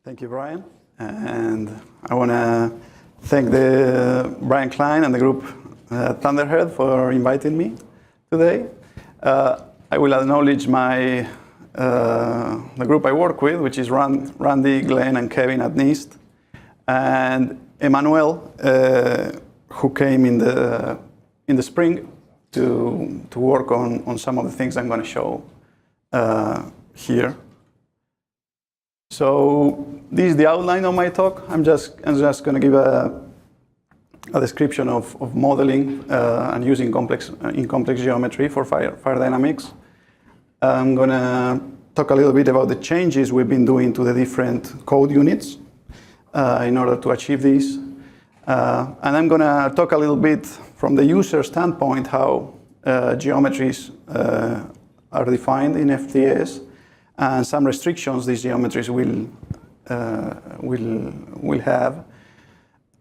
Thank you, Brian. And I want to thank Brian Klein and the group Thunderhead for inviting me today. I will acknowledge the group I work with, which is Randy, Glenn, and Kevin at NIST, and Emmanuel, who came in the spring to work on some of the things I'm going to show here. So this is the outline of my talk. I'm just going to give a description of modeling and using complex geometry for fire dynamics. I'm going to talk a little bit about the changes we've been doing to the different code units in order to achieve this. And I'm going to talk a little bit from the user standpoint how geometries are defined in FDS and some restrictions these geometries will have.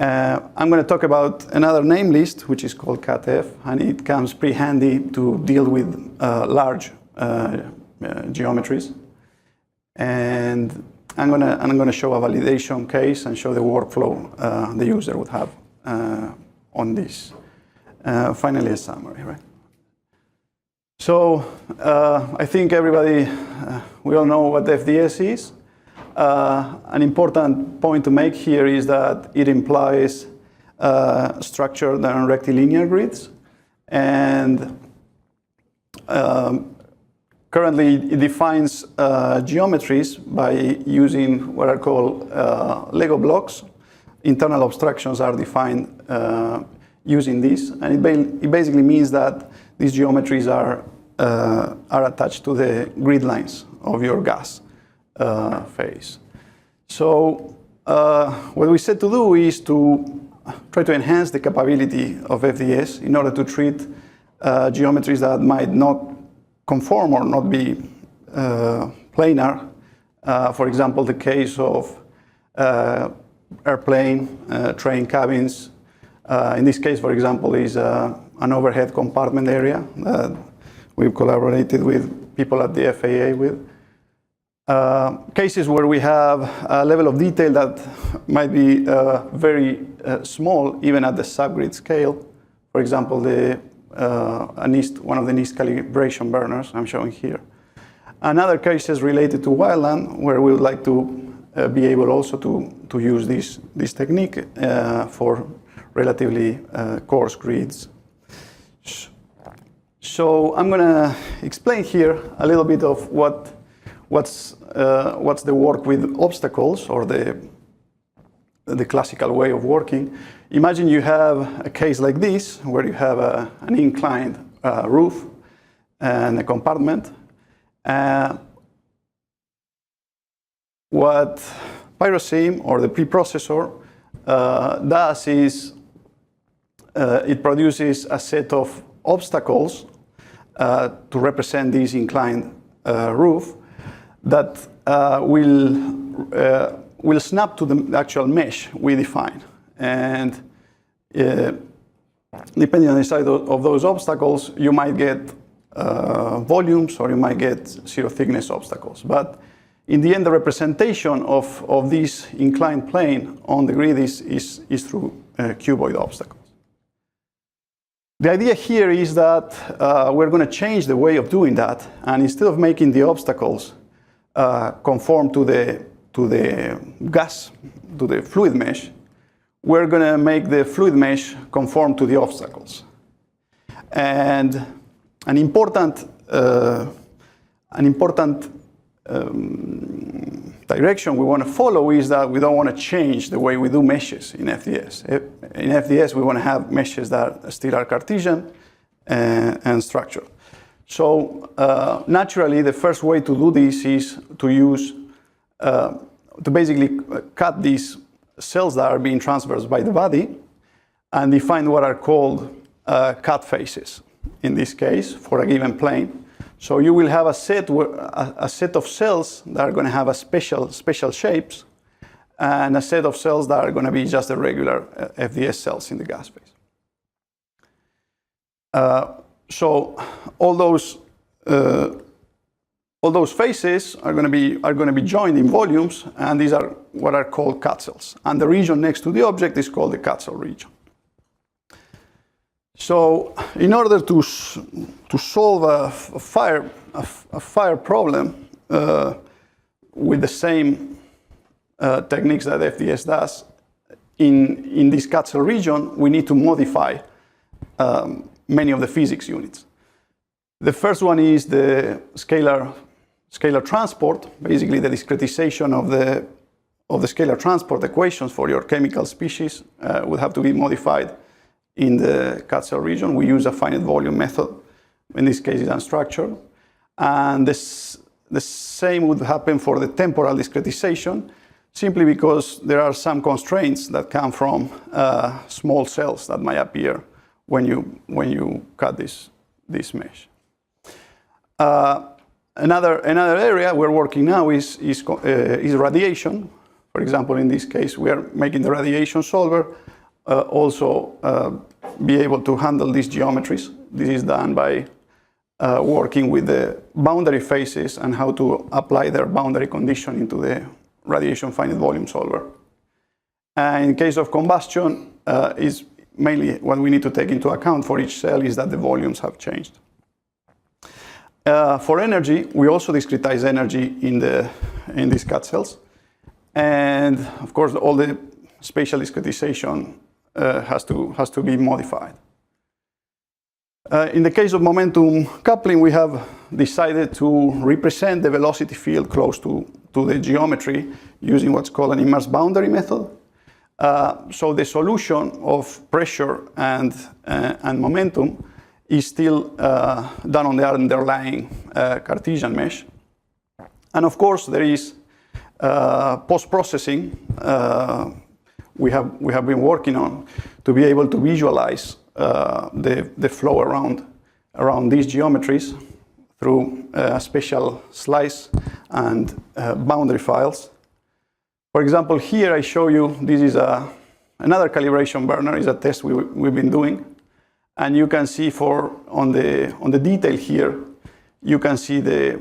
I'm going to talk about another name list, which is called CutF, and it comes pretty handy to deal with large geometries. And I'm going to show a validation case and show the workflow the user would have on this. Finally, a summary, right? So I think everybody, we all know what FDS is. An important point to make here is that it implies structured and rectilinear grids. And currently, it defines geometries by using what are called Lego blocks. Internal obstructions are defined using this. And it basically means that these geometries are attached to the grid lines of your gas phase. So what we set to do is to try to enhance the capability of FDS in order to treat geometries that might not conform or not be planar. For example, the case of airplane, train cabins. In this case, for example, is an overhead compartment area that we've collaborated with people at the FAA with. Cases where we have a level of detail that might be very small, even at the subgrid scale. For example, one of the NIST calibration burners I'm showing here. Another case is related to wildland, where we would like to be able also to use this technique for relatively coarse grids. So I'm going to explain here a little bit of what's the work with obstacles, or the classical way of working. Imagine you have a case like this, where you have an inclined roof and a compartment. What PyroSim, or the preprocessor, does is it produces a set of obstacles to represent this inclined roof that will snap to the actual mesh we define. And depending on the size of those obstacles, you might get volumes, or you might get zero thickness obstacles. But in the end, the representation of this inclined plane on the grid is through cuboid obstacles. The idea here is that we're going to change the way of doing that, and instead of making the obstacles conform to the gas, to the fluid mesh, we're going to make the fluid mesh conform to the obstacles. And an important direction we want to follow is that we don't want to change the way we do meshes in FDS. In FDS, we want to have meshes that still are Cartesian and structured. So naturally, the first way to do this is to use, to basically cut these cells that are being traversed by the body and define what are called cut faces, in this case, for a given plane. So you will have a set of cells that are going to have a special shapes, and a set of cells that are going to be just the regular FDS cells in the gas phase. So all those all those faces are going to be joined in volumes, and these are what are called cut cells. And the region next to the object is called the cut cell region. So, in order to solve a fire problem with the same techniques that FDS does, in this cut cell region, we need to modify many of the physics units. The first one is the scalar transport, basically the discretization of the scalar transport equations for your chemical species would have to be modified in the cut cell region. We use a finite volume method. In this case, it's unstructured. And the same would happen for the temporal discretization, simply because there are some constraints that come from small cells that might appear when you cut this mesh. Another area we're working now is radiation. For example, in this case, we are making the radiation solver also be able to handle these geometries. This is done by working with the boundary phases and how to apply their boundary condition into the radiation finite volume solver. In case of combustion, is mainly what we need to take into account for each cell is that the volumes have changed. For energy, we also discretize energy in these cut cells. And of course, all the spatial discretization has to be modified. In the case of momentum coupling, we have decided to represent the velocity field close to the geometry using what's called an immerse boundary method. So the solution of pressure and momentum is still done on the underlying Cartesian mesh. And of course, there is post-processing we have been working on to be able to visualize the flow around these geometries through special slice and boundary files. For example, here I show you, this is another calibration burner, is a test we've been doing. And you can see on the detail here, you can see the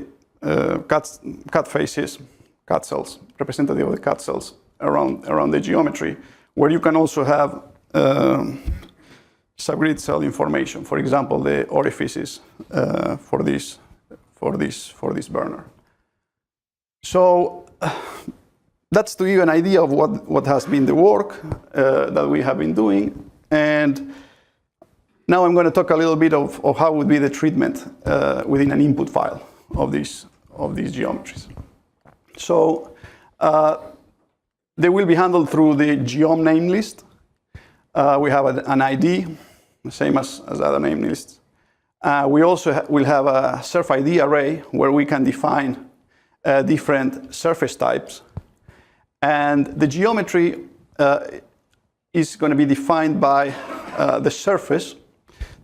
cut faces, cut cells, representative of the cut cells around the geometry, where you can also have subgrid cell information. For example, the orifices for this burner. So that's to give you an idea of what has been the work that we have been doing. And now I'm going to talk a little bit of how would be the treatment within an input file of these geometries. So they will be handled through the GEOM name list. We have an ID, the same as other name lists. We also will have a surf ID array where we can define different surface types. And the geometry is going to be defined by the surface.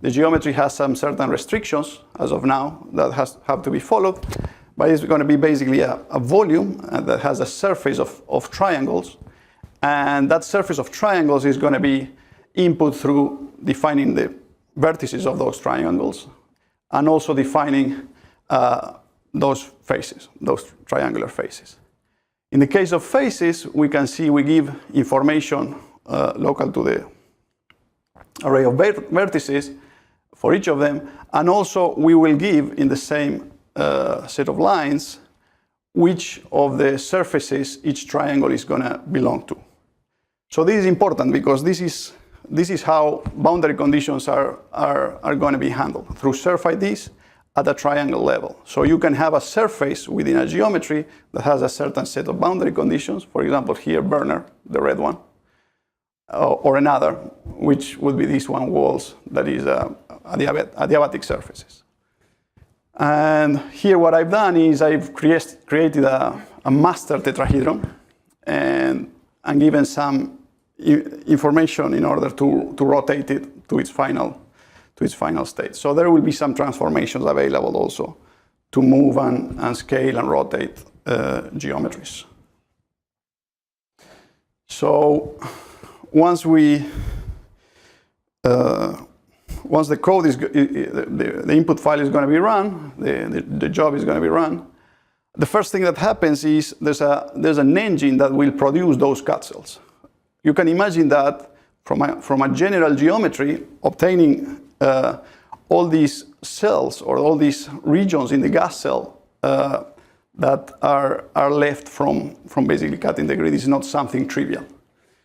The geometry has some certain restrictions as of now that have to be followed, but it's going to be basically a volume that has a surface of triangles, and that surface of triangles is going to be input through defining the vertices of those triangles and also defining those faces, those triangular faces. In the case of faces, we can see we give information local to the array of vertices for each of them, and also we will give in the same set of lines which of the surfaces each triangle is going to belong to. So this is important because this is how boundary conditions are going to be handled, through surf IDs at a triangle level. So you can have a surface within a geometry that has a certain set of boundary conditions, for example here burner, the red one, or another, which would be this one, walls, that is adiabatic surfaces. And here what I've done is I've created a master tetrahedron and given some information in order to rotate it to its final state. So there will be some transformations available also to move and scale and rotate geometries. So once the code is the input file is going to be run, the job is going to be run, the first thing that happens is there's an engine that will produce those cut cells. You can imagine that from a general geometry, obtaining all these cells or all these regions in the gas cell that are left from basically cutting the grid is not something trivial.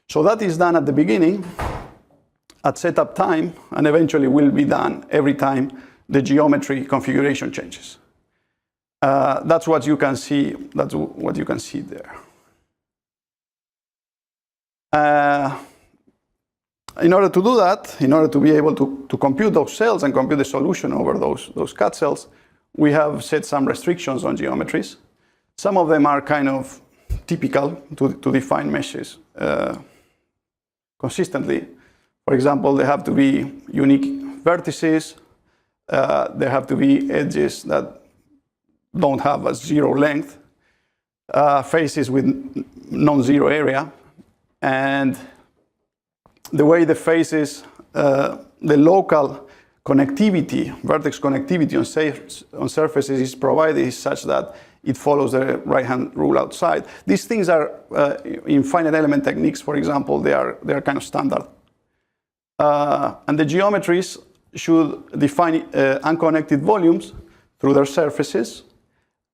So that is done at the beginning, at setup time, and eventually will be done every time the geometry configuration changes. That's what you can see. That's what you can see there. In order to do that, in order to be able to compute those cells and compute the solution over those cut cells, we have set some restrictions on geometries. Some of them are kind of typical to define meshes consistently. For example, there have to be unique vertices. There have to be edges that don't have a zero length, faces with non-zero area, and the way the faces, the local connectivity, vertex connectivity on surfaces is provided is such that it follows the right-hand rule outside. These things are, in finite element techniques, for example, they are kind of standard. And the geometries should define unconnected volumes through their surfaces.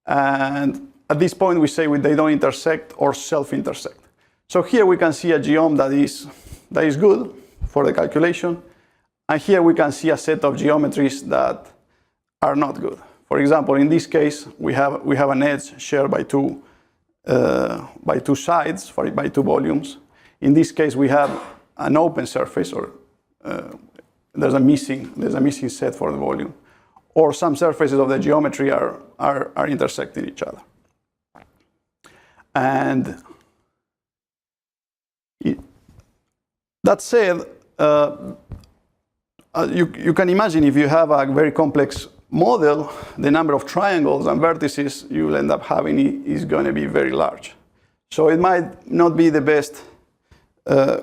And at this point, we say they don't intersect or self-intersect. So here we can see a geom that is good for the calculation. And here we can see a set of geometries that are not good. For example, in this case, we have an edge shared by two sides, by two volumes. In this case, we have an open surface, or there's a missing set for the volume. Or some surfaces of the geometry are intersecting each other. And that said, you can imagine if you have a very complex model, the number of triangles and vertices you will end up having is going to be very large. So it might not be the best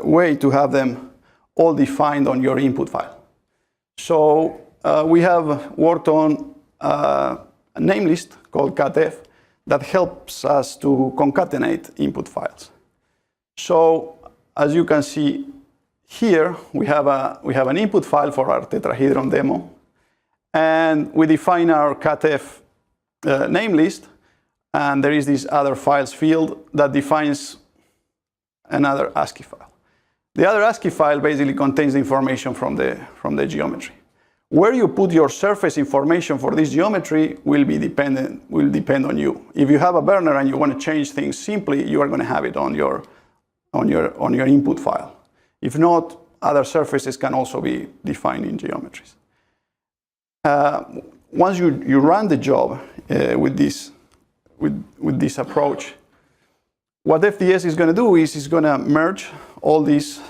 way to have them all defined on your input file. So we have worked on a namelist called CutF that helps us to concatenate input files. So as you can see here, we have an input file for our tetrahedron demo, and we define our CutF namelist, and there is this other files field that defines another ASCII file. The other ASCII file basically contains the information from the geometry. Where you put your surface information for this geometry will depend on you. If you have a burner and you want to change things simply, you are going to have it on your input file. If not, other surfaces can also be defined in geometries. Once you run the job with this approach, what FDS is going to do is it's going to merge all these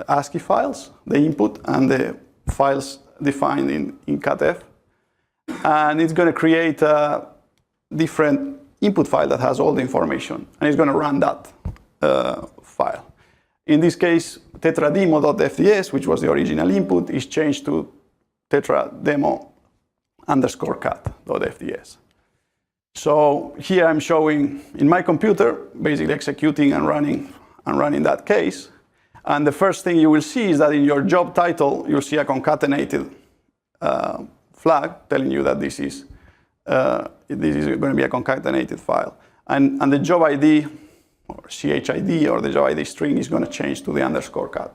ASCII files, the input and the files defined in CutF, and it's going to create a different input file that has all the information, and it's going to run that file. In this case, tetrademo.fds, which was the original input, is changed to tetrademo_cut.fds. So here I'm showing in my computer, basically executing and running that case. And the first thing you will see is that in your job title, you'll see a concatenated flag telling you that this is going to be a concatenated file. And the job ID, or CHID, or the job ID string is going to change to the _cut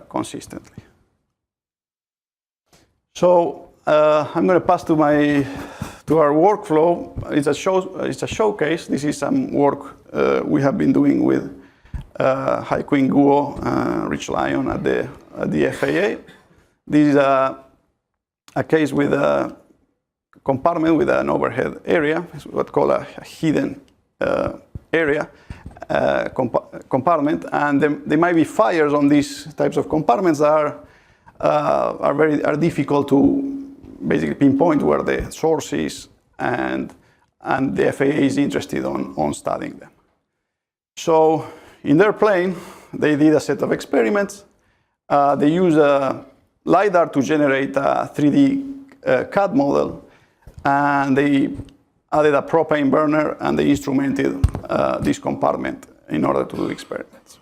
consistently. So I'm going to pass to our workflow. It's a showcase. This is some work we have been doing with Haiku Nguo, Rich Lyon at the FAA. This is a case with a compartment with an overhead area. It's what's called a hidden area compartment, and there might be fires on these types of compartments that are difficult to basically pinpoint where the source is, and the FAA is interested on studying them. So in their plane, they did a set of experiments. They used a LiDAR to generate a 3D CAD model, and they added a propane burner, and they instrumented this compartment in order to do experiments.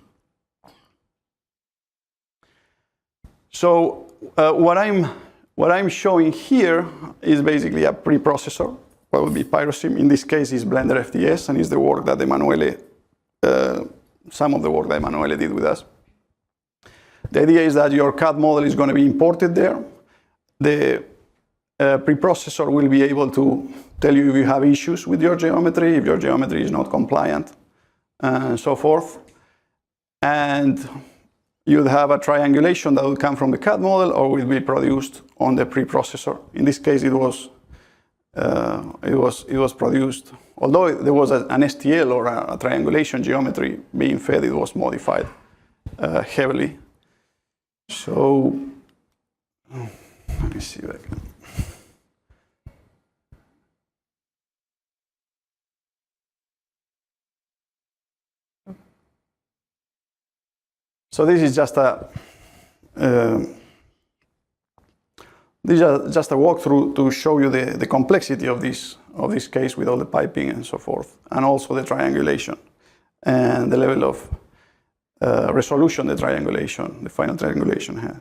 So what I'm showing here is basically a preprocessor. What would be Pyrosim? In this case, is Blender FDS, and is the work that Emanuele, some of the work that Emanuele did with us. The idea is that your CAD model is going to be imported there. The preprocessor will be able to tell you if you have issues with your geometry, if your geometry is not compliant, and so forth. And you'd have a triangulation that would come from the CAD model or will be produced on the preprocessor. In this case, it was produced, although there was an STL or a triangulation geometry being fed, it was modified heavily. So, let me see if I can. So this is just a walkthrough to show you the complexity of this case with all the piping and so forth, and also the triangulation and the level of resolution the final triangulation had.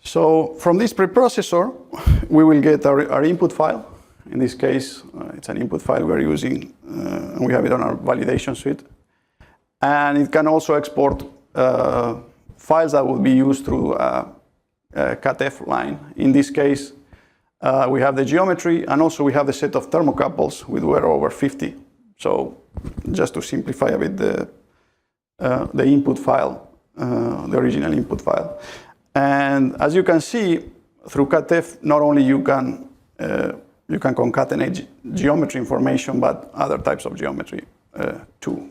So from this preprocessor, we will get our input file. In this case, it's an input file we're using, and we have it on our validation suite. And it can also export files that will be used through a CutF line. In this case, we have the geometry, and also we have the set of thermocouples, which were over 50. So just to simplify a bit the input file, the original input file. And as you can see, through CutF, not only you can concatenate geometry information, but other types of geometry too.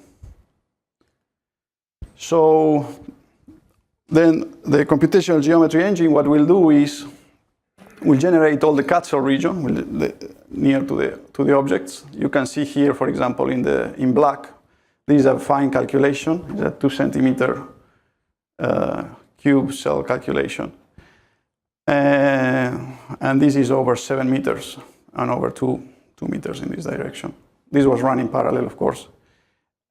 So then the computational geometry engine, what we'll do is we'll generate all the CATF region near to the objects. You can see here, for example, in black, this is a fine calculation. It's a 2 centimeter cube cell calculation. And this is over 7 meters and over 2 meters in this direction. This was run in parallel, of course.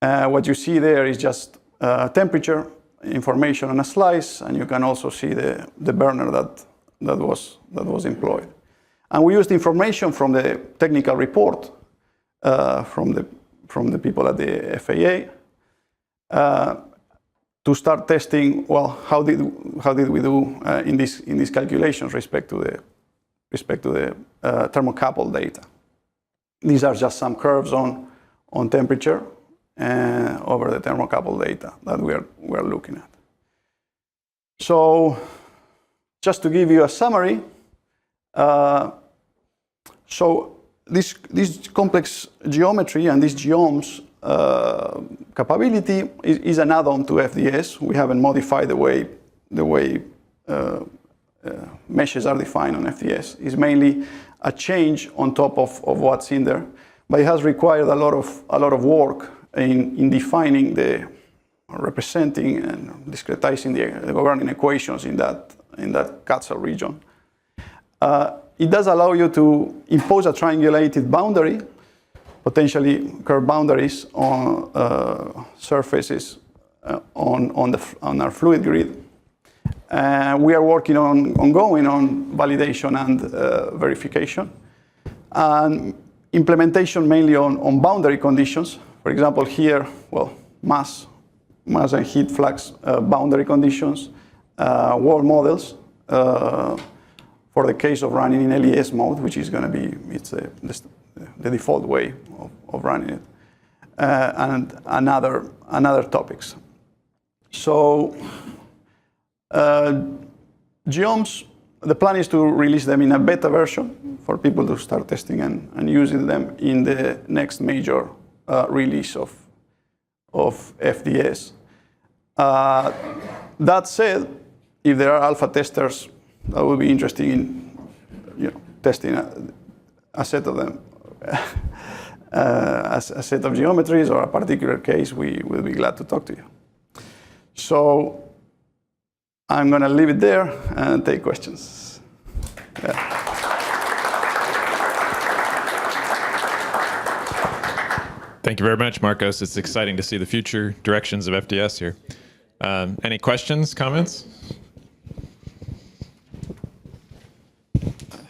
What you see there is just temperature information on a slice, and you can also see the burner that was employed. And we used information from the technical report from the people at the FAA to start testing. Well, how did we do in these calculations respect to the thermocouple data? These are just some curves on temperature over the thermocouple data that we're looking at. So just to give you a summary, so this complex geometry and this GEOMs capability is an add-on to FDS. We haven't modified the way meshes are defined on FDS. It's mainly a change on top of what's in there, but it has required a lot of work in defining representing and discretizing the governing equations in that CATF region. It does allow you to impose a triangulated boundary, potentially curved boundaries on surfaces on our fluid grid. We are working ongoing on validation and verification, and implementation mainly on boundary conditions. For example, here, well, mass and heat flux boundary conditions, wall models for the case of running in LES mode, which is going to be the default way of running it, and another topics. So GEOMs, the plan is to release them in a beta version for people to start testing and using them in the next major release of FDS. That said, if there are alpha testers that will be interested in testing a set of them, a set of geometries or a particular case, we will be glad to talk to you. So I'm going to leave it there and take questions. Yeah. Thank you very much, Marcos. It's exciting to see the future directions of FDS here. Any questions, comments?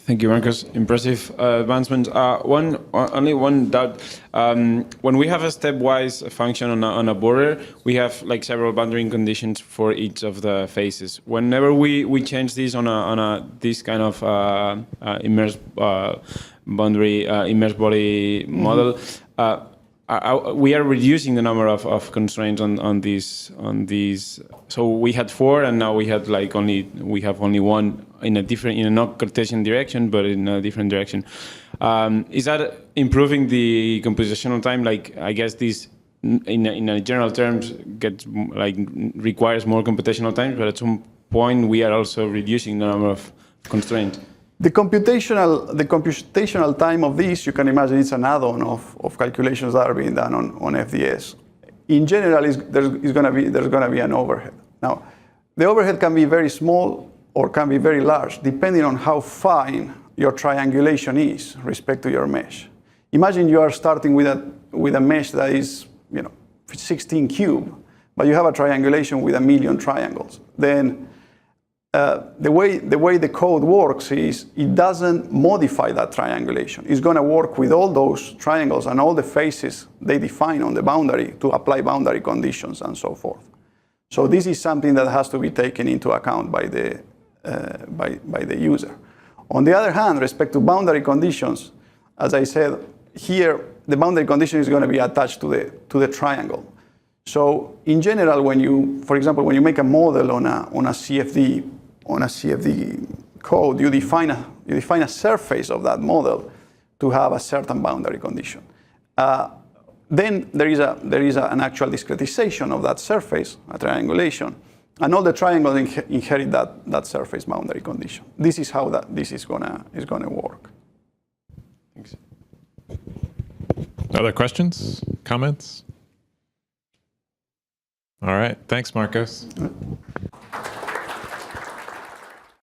Thank you, Marcos. Impressive advancement. Only one doubt. When we have a stepwise function on a border, we have like several boundary conditions for each of the faces. Whenever we change this on this kind of immersed boundary, immersed body model, we are reducing the number of constraints on these. So we had 4, and now we have only 1 in a not Cartesian direction, but in a different direction. Is that improving the compositional time? Like, I guess this, in a general terms, requires more computational time, but at some point we are also reducing the number of constraints. The computational time of this, you can imagine it's an add-on of calculations that are being done on FDS. In general, there's going to be an overhead. Now, the overhead can be very small or can be very large, depending on how fine your triangulation is respect to your mesh. Imagine you are starting with a mesh that is 16 cube, but you have a triangulation with 1 million triangles. Then the way the code works is it doesn't modify that triangulation. It's going to work with all those triangles and all the faces they define on the boundary to apply boundary conditions and so forth. So this is something that has to be taken into account by the user. On the other hand, respect to boundary conditions, as I said, here the boundary condition is going to be attached to the triangle. So in general, for example, when you make a model on a CFD code, you define a surface of that model to have a certain boundary condition. Then there is an actual discretization of that surface, a triangulation, and all the triangles inherit that surface boundary condition. This is how this is gonna work. Thanks. Other questions, comments? All right, thanks, Marcos.